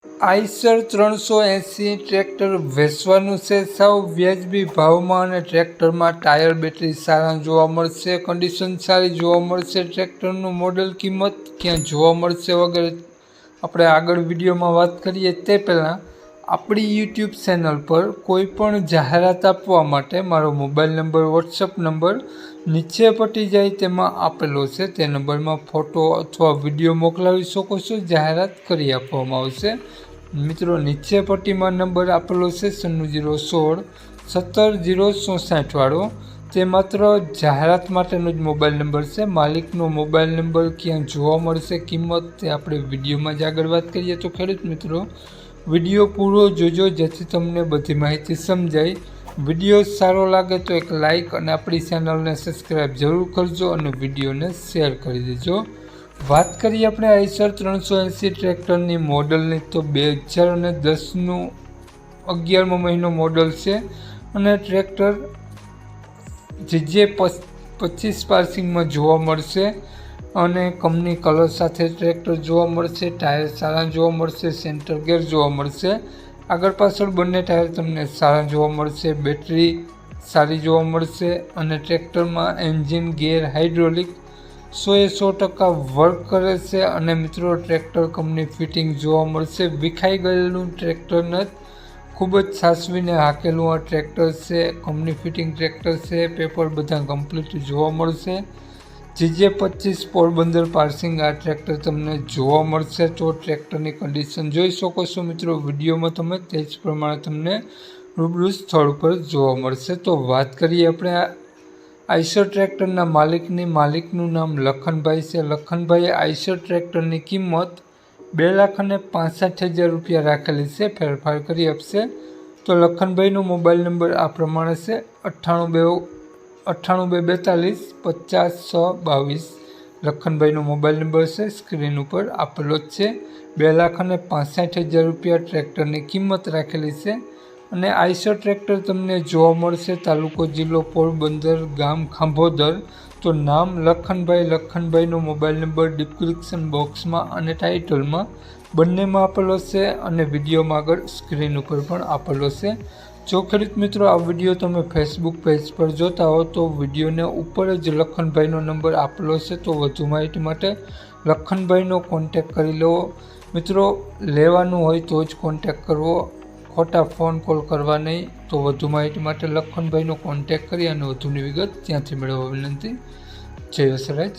Eicher 380 tractor વેચવાનું છે સાવ વ્યાજબી ભાવમાં અને ટ્રેક્ટરમાં ટાયર બેટરી સારા જોવા મળશે, કન્ડિશન સારી જોવા મળશે, ટ્રેક્ટરનું મોડલ કિંમત ક્યાં જોવા મળશે વગેરે આપણે આગળ વિડીયોમાં વાત કરીએ તે પહેલાં આપણી યુટ્યુબ ચેનલ પર કોઈ પણ જાહેરાત આપવા માટે મારો મોબાઈલ નંબર, વોટ્સઅપ નંબર નીચે પટી જાય તેમાં આપેલો છે. તે નંબરમાં ફોટો અથવા વિડીયો મોકલાવી શકો છો, જાહેરાત કરી આપવામાં આવશે. મિત્રો નીચે પટ્ટીમાં નંબર આપેલો છે 9016 17064 વાળો. તે માત્ર જાહેરાત માટેનો જ મોબાઈલ નંબર છે. માલિકનો મોબાઈલ નંબર ક્યાં જોવા મળશે, કિંમત તે આપણે વિડીયોમાં જ આગળ વાત કરીએ. તો ખેડૂત મિત્રો વિડીયો પૂરો જોજો જેથી તમને બધી માહિતી સમજાય. વિડીયો સારો લાગે તો એક લાઇક અને આપણી ચેનલને સબસ્ક્રાઈબ જરૂર કરજો અને વિડીયોને શેર કરી દેજો. વાત કરીએ આપણે આઈસર 380 ટ્રેક્ટરની મોડલની તો 2010નું 11મો મહિનો મોડલ છે અને ટ્રેક્ટર જે 25 પાર્સિંગમાં જોવા મળશે અને કંપની કલર સાથે ટ્રેક્ટર જોવા મળશે. ટાયર સારા જોવા મળશે, સેન્ટર ગેર જોવા મળશે, આગળ પાછળ બંને ટાયર તમને સારા જોવા મળશે, બેટરી સારી જોવા મળશે અને ટ્રેક્ટરમાં એન્જિન, ગેર, હાઇડ્રોલિક 100% વર્ક કરે છે અને મિત્રો ટ્રેક્ટર કંપની ફિટિંગ જોવા મળશે. વિખાઈ ગયેલું ટ્રેક્ટર નથી, ખૂબ જ સાચવીને હાકેલું આ ટ્રેક્ટર છે. કંપની ફિટિંગ ટ્રેક્ટર છે, પેપર બધા કમ્પ્લીટ જોવા મળશે. GJ25 પોરબંદર પાર્સિંગ આ ટ્રેક્ટર તમને જોવા મળશે. તો ટ્રેક્ટરની કન્ડિશન જોઈ શકો છો મિત્રો વિડીયોમાં તમે, તે જ પ્રમાણે તમને રૂબરૂ સ્થળ પર જોવા મળશે. તો વાત કરીએ આપણે આઈસર ટ્રેક્ટરના માલિકનું નામ લખનભાઈ છે. લખનભાઈએ આઈસર ટ્રેક્ટરની કિંમત 2,65,000 રૂપિયા રાખેલી છે, ફેરફાર કરી આપશે. તો લખનભાઈનો મોબાઈલ નંબર આ પ્રમાણે છે 9842 50 622. લખનભાઈનો મોબાઈલ નંબર છે, સ્ક્રીન ઉપર આપેલો જ છે. 2,65,000 રૂપિયા ટ્રેક્ટરની કિંમત રાખેલી છે અને આઈસર ટ્રેક્ટર તમને જોવા મળશે તાલુકો જિલ્લો પોરબંદર, ગામ ખાંભોદર. તો નામ લખનભાઈનો મોબાઈલ નંબર ડિસ્ક્રિપ્શન બોક્સમાં અને ટાઇટલમાં બંનેમાં આપેલો છે અને વિડીયોમાં આગળ સ્ક્રીન ઉપર પણ આપેલો છે. જો ખેડૂત મિત્રો આ વિડીયો તમે ફેસબુક પેજ પર જોતા હો તો વિડીયોને ઉપર જ લખનભાઈનો નંબર આપેલો છે. તો વધુ માહિતી માટે લખનભાઈનો કોન્ટેક કરી લો. મિત્રો લેવાનું હોય તો જ કોન્ટેક કરવો, ખોટા ફોન કોલ કરવા નહીં. તો વધુ માહિતી માટે લખનભાઈનો કોન્ટેક કરી અને વધુની વિગત ત્યાંથી મેળવવા વિનંતી. જય વસરાજ.